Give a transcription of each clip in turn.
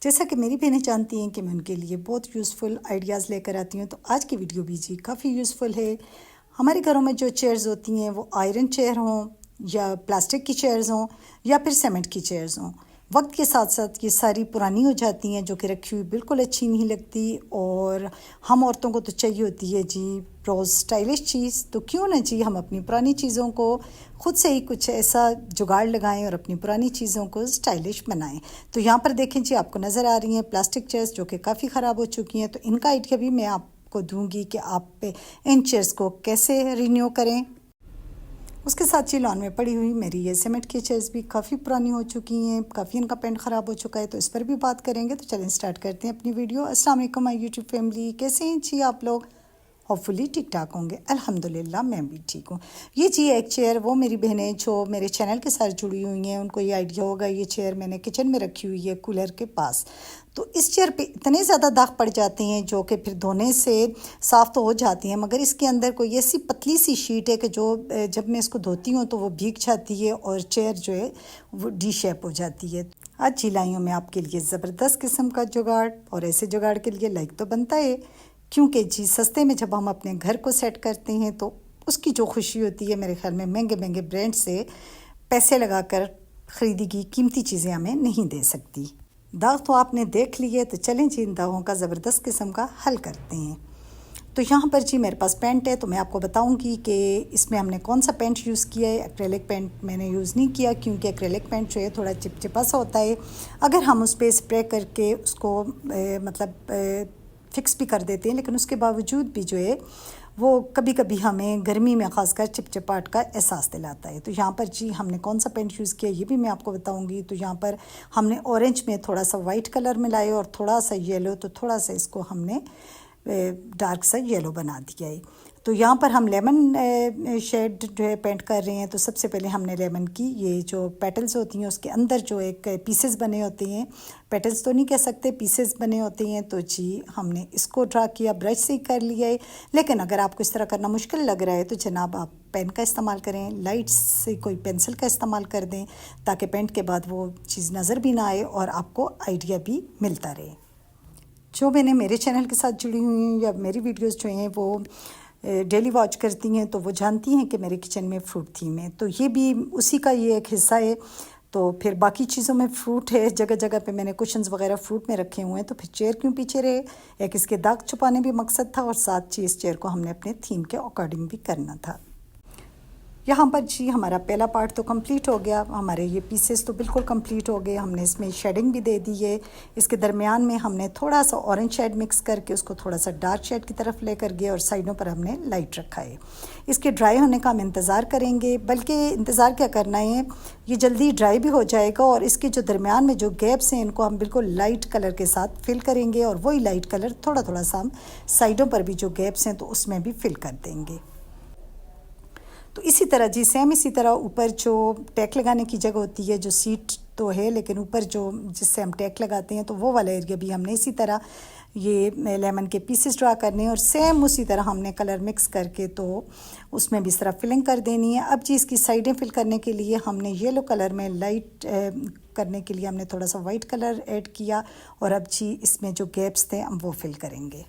जैसा कि मेरी बहनें जानती हैं कि मैं उनके लिए बहुत यूज़फुल आइडियाज़ लेकर आती हूँ, तो आज की वीडियो भी जी काफ़ी यूज़फुल है। हमारे घरों में जो चेयर्स होती हैं वो आयरन चेयर हों या प्लास्टिक की चेयर्स हों या फिर सीमेंट की चेयर्स हों, वक्त के साथ साथ ये सारी पुरानी हो जाती हैं, जो कि रखी हुई बिल्कुल अच्छी नहीं लगती। और हम औरतों को तो चाहिए होती है जी रोज़ स्टाइलिश चीज़, तो क्यों ना जी हम अपनी पुरानी चीज़ों को खुद से ही कुछ ऐसा जुगाड़ लगाएं और अपनी पुरानी चीज़ों को स्टाइलिश बनाएं। तो यहाँ पर देखें जी, आपको नज़र आ रही हैं प्लास्टिक चेयर्स जो कि काफ़ी ख़राब हो चुकी हैं। तो इनका आइडिया भी मैं आपको दूंगी कि आप इन चेयर्स को कैसे रिन्यू करें। उसके साथ ही लॉन में पड़ी हुई मेरी ये सीमेंट की चेयर्स भी काफ़ी पुरानी हो चुकी हैं, काफ़ी इनका पेंट ख़राब हो चुका है, तो इस पर भी बात करेंगे। तो चलें स्टार्ट करते हैं अपनी वीडियो। अस्सलाम वालेकुम माय यूट्यूब फैमिली, कैसे हैं जी आप लोग? होपफुली ठीक ठाक होंगे। अल्हम्दुलिल्लाह मैं भी ठीक हूँ। ये जी एक चेयर, वो मेरी बहनें जो मेरे चैनल के साथ जुड़ी हुई हैं उनको ये आइडिया होगा। ये चेयर मैंने किचन में रखी हुई है कूलर के पास। तो इस चेयर पे इतने ज़्यादा दाग पड़ जाते हैं जो कि फिर धोने से साफ़ तो हो जाती हैं, मगर इसके अंदर कोई ऐसी पतली सी शीट है कि जो जब मैं इसको धोती हूँ तो वो भीग जाती है और चेयर जो है वो डी शेप हो जाती है। आज जी लाई हूँ मैं आपके लिए ज़बरदस्त किस्म का जुगाड़, और ऐसे जुगाड़ के लिए लाइक तो बनता है, क्योंकि जी सस्ते में जब हम अपने घर को सेट करते हैं तो उसकी जो खुशी होती है, मेरे ख्याल में महंगे महंगे ब्रांड से पैसे लगाकर ख़रीदी गई कीमती चीज़ें हमें नहीं दे सकती। दाग तो आपने देख लिए, तो चलें जी इन दागों का ज़बरदस्त किस्म का हल करते हैं। तो यहाँ पर जी मेरे पास पेंट है, तो मैं आपको बताऊंगी कि इसमें हमने कौन सा पेंट यूज़ किया है। एक्रेलिक पेंट मैंने यूज़ नहीं किया, क्योंकि एक्रेलिक पेंट जो है थोड़ा चिपचिपा सा होता है। अगर हम उस पर स्प्रे करके उसको फिक्स भी कर देते हैं, लेकिन उसके बावजूद भी जो है वो कभी कभी हमें गर्मी में ख़ासकर चिपचिपाहट का एहसास दिलाता है। तो यहाँ पर जी हमने कौन सा पेंट यूज़ किया ये भी मैं आपको बताऊंगी। तो यहाँ पर हमने ऑरेंज में थोड़ा सा वाइट कलर मिलाए और थोड़ा सा येलो, तो थोड़ा सा इसको हमने डार्क सा येलो बना दिया है। तो यहाँ पर हम लेमन शेड जो है पेंट कर रहे हैं। तो सबसे पहले हमने लेमन की ये जो पेटल्स होती हैं उसके अंदर जो एक पीसेस बने होते हैं, पेटल्स तो नहीं कह सकते, पीसेस बने होते हैं, तो जी हमने इसको ड्रा किया, ब्रश से ही कर लिया है। लेकिन अगर आपको इस तरह करना मुश्किल लग रहा है तो जनाब आप पेन का इस्तेमाल करें, लाइट से कोई पेंसिल का इस्तेमाल कर दें, ताकि पेंट के बाद वो चीज़ नज़र भी ना आए और आपको आइडिया भी मिलता रहे। जो मैंने मेरे चैनल के साथ जुड़ी हुई हैं या मेरी वीडियोस जो हैं वो डेली वॉच करती हैं, तो वो जानती हैं कि मेरे किचन में फ्रूट थीम है, तो ये भी उसी का ये एक हिस्सा है। तो फिर बाकी चीज़ों में फ्रूट है, जगह जगह पे मैंने कुशन्स वगैरह फ्रूट में रखे हुए हैं, तो फिर चेयर क्यों पीछे रहे। एक इसके दाग छुपाने भी मकसद था, और साथ ही इस चेयर को हमने अपने थीम के अकॉर्डिंग भी करना था। यहाँ पर जी हमारा पहला पार्ट तो कंप्लीट हो गया, हमारे ये पीसेस तो बिल्कुल कंप्लीट हो गए। हमने इसमें शेडिंग भी दे दी है। इसके दरमियान में हमने थोड़ा सा ऑरेंज शेड मिक्स करके उसको थोड़ा सा डार्क शेड की तरफ लेकर गए, और साइडों पर हमने लाइट रखा है। इसके ड्राई होने का हम इंतज़ार करेंगे, बल्कि इंतज़ार क्या करना है, ये जल्दी ड्राई भी हो जाएगा। और इसके जो दरमियान में जो गैप्स हैं इनको हम बिल्कुल लाइट कलर के साथ फिल करेंगे, और वही लाइट कलर थोड़ा थोड़ा सा हम साइडों पर भी जो गैप्स हैं तो उसमें भी फिल कर देंगे। तो इसी तरह जी सेम इसी तरह ऊपर जो टैक लगाने की जगह होती है, जो सीट तो है लेकिन ऊपर जो जिससे हम टैक लगाते हैं, तो वो वाला एरिया भी हमने इसी तरह ये लेमन के पीसेस ड्रा करने हैं, और सेम उसी तरह हमने कलर मिक्स करके तो उसमें भी इस तरह फिलिंग कर देनी है। अब जी इसकी साइडें फिल करने के लिए हमने येलो कलर में लाइट करने के लिए हमने थोड़ा सा वाइट कलर ऐड किया, और अब जी इसमें जो गैप्स थे हम वो फिल करेंगे।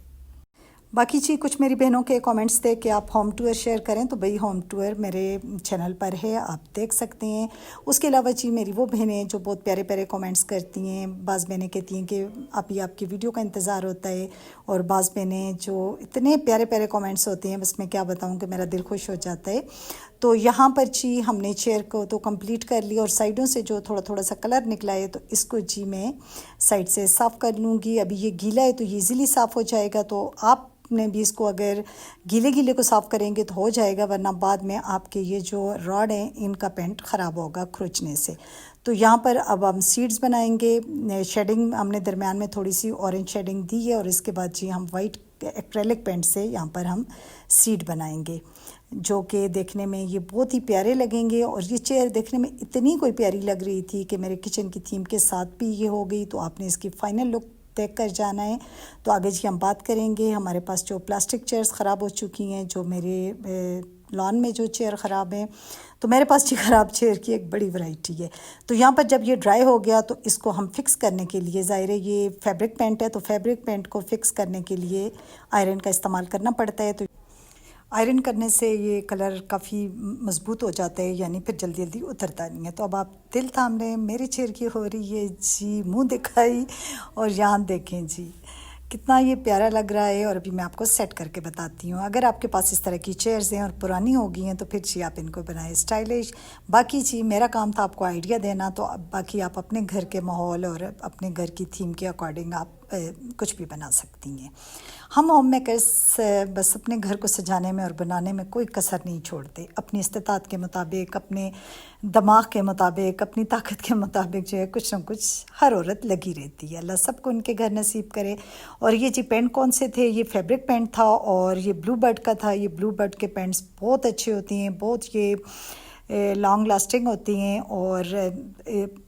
बाकी जी कुछ मेरी बहनों के कमेंट्स थे कि आप होम टूर शेयर करें, तो भाई होम टूर मेरे चैनल पर है, आप देख सकते हैं। उसके अलावा जी मेरी वो बहनें जो बहुत प्यारे प्यारे कमेंट्स करती हैं, बाज़ बहनें कहती हैं कि अभी आपकी वीडियो का इंतज़ार होता है, और बाज़ बहनें जो इतने प्यारे प्यारे कमेंट्स होते हैं, बस मैं क्या बताऊँ कि मेरा दिल खुश हो जाता है। तो यहाँ पर जी हमने चेयर को तो कंप्लीट कर लिया, और साइडों से जो थोड़ा थोड़ा सा कलर निकला है तो इसको जी मैं साइड से साफ़ कर लूँगी। अभी ये गीला है तो ये ईज़िली साफ़ हो जाएगा, तो आप ने भी इसको अगर गीले गीले को साफ़ करेंगे तो हो जाएगा, वरना बाद में आपके ये जो रॉड हैं इनका पेंट ख़राब होगा खुरचने से। तो यहाँ पर अब हम सीड्स बनाएंगे। शेडिंग हमने दरमियान में थोड़ी सी ऑरेंज शेडिंग दी है, और इसके बाद जी हम वाइट एक्रेलिक पेंट से यहाँ पर हम सीड बनाएंगे, जो कि देखने में ये बहुत ही प्यारे लगेंगे। और ये चेयर देखने में इतनी कोई प्यारी लग रही थी कि मेरे किचन की थीम के साथ भी ये हो गई। तो आपने इसकी फ़ाइनल लुक देख कर जाना है। तो आगे जी हम बात करेंगे, हमारे पास जो प्लास्टिक चेयर्स ख़राब हो चुकी हैं, जो मेरे लॉन में जो चेयर ख़राब है, तो मेरे पास जी ख़राब चेयर की एक बड़ी वैरायटी है। तो यहाँ पर जब ये ड्राई हो गया तो इसको हम फिक्स करने के लिए, ज़ाहिर है ये फैब्रिक पेंट है तो फैब्रिक पेंट को फिक्स करने के लिए आयरन का इस्तेमाल करना पड़ता है। तो आयरन करने से ये कलर काफ़ी मज़बूत हो जाता है, यानी फिर जल्दी जल्दी उतरता नहीं है। तो अब आप दिल थाम लें, मेरी चेयर की हो रही है जी मुंह दिखाई, और यहाँ देखें जी कितना ये प्यारा लग रहा है। और अभी मैं आपको सेट करके बताती हूँ। अगर आपके पास इस तरह की चेयर्स हैं और पुरानी हो गई हैं तो फिर जी आप इनको बनाएं स्टाइलिश। बाकी जी मेरा काम था आपको आइडिया देना, तो अब बाकी आप अपने घर के माहौल और अपने घर की थीम के अकॉर्डिंग आप कुछ भी बना सकती हैं। हम होम मेकर्स बस अपने घर को सजाने में और बनाने में कोई कसर नहीं छोड़ते। अपनी इस्तिताअत के मुताबिक, अपने दिमाग के मुताबिक, अपनी ताकत के मुताबिक जो है कुछ न कुछ हर औरत लगी रहती है। अल्लाह सबको उनके घर नसीब करे। और ये जी पेंट कौन से थे, ये फैब्रिक पेंट था और ये ब्लू बर्ड का था। ये ब्लू बर्ड के पेंट्स बहुत अच्छे होती हैं, बहुत ये लॉन्ग लास्टिंग होती हैं और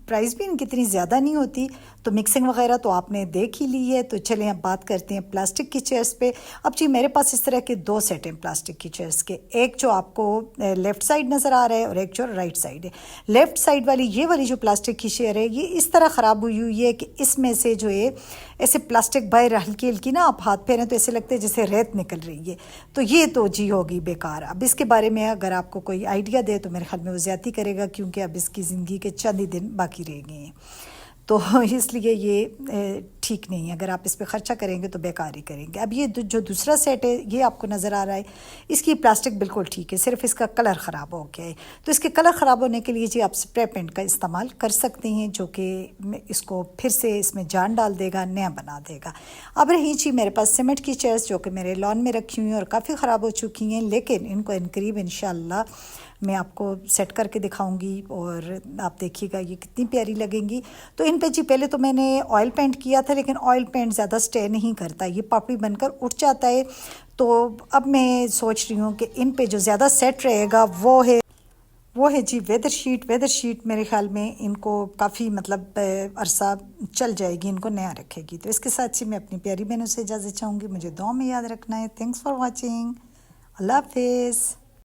प्राइस भी इनकी इतनी ज़्यादा नहीं होती। तो मिक्सिंग वगैरह तो आपने देख ही ली है। तो चलें अब बात करते हैं प्लास्टिक की चेयर्स पे। अब जी मेरे पास इस तरह के 2 सेट हैं प्लास्टिक की चेयर्स के, एक जो आपको लेफ़्ट साइड नज़र आ रहा है और एक जो राइट साइड है। लेफ़्ट साइड वाली ये वाली जो प्लास्टिक की चेयर है, ये इस तरह ख़राब हुई है कि इसमें से जो है ऐसे प्लास्टिक बाहर हल्की हल्की ना आप हाथ फेरें तो ऐसे लगता है जैसे रेत निकल रही है। तो ये तो जी होगी बेकार। अब इसके बारे में अगर आपको कोई आइडिया दे तो मेरे ख्याल में वो ज़्यादती करेगा, क्योंकि अब इसकी ज़िंदगी के चंद ही दिन बाकी रह गए हैं। तो इसलिए ये ठीक नहीं है। अगर आप इस पे ख़र्चा करेंगे तो बेकार ही करेंगे। अब ये जो दूसरा सेट है ये आपको नज़र आ रहा है, इसकी प्लास्टिक बिल्कुल ठीक है, सिर्फ इसका कलर ख़राब हो गया है। तो इसके कलर ख़राब होने के लिए जी आप स्प्रे पेंट का इस्तेमाल कर सकते हैं, जो कि इसको फिर से इसमें जान डाल देगा, नया बना देगा। अब रही जी मेरे पास सीमेंट की चेयर्स जो कि मेरे लॉन में रखी हुई हैं और काफ़ी ख़राब हो चुकी हैं, लेकिन इनको इनकरीब इंशाल्लाह मैं आपको सेट करके दिखाऊंगी और आप देखिएगा ये कितनी प्यारी लगेंगी। तो इन पे जी पहले तो मैंने ऑयल पेंट किया था, लेकिन ऑयल पेंट ज़्यादा स्टे नहीं करता, ये पापड़ी बनकर उठ जाता है। तो अब मैं सोच रही हूँ कि इन पे जो ज़्यादा सेट रहेगा वो है जी वेदर शीट। वेदर शीट मेरे ख्याल में इनको काफ़ी मतलब अरसा चल जाएगी, इनको नया रखेगी। तो इसके साथ ही मैं अपनी प्यारी बहनों से इजाज़त चाहूँगी। मुझे दुआ में याद रखना है। Thanks for watching. अल्लाह हाफिज़।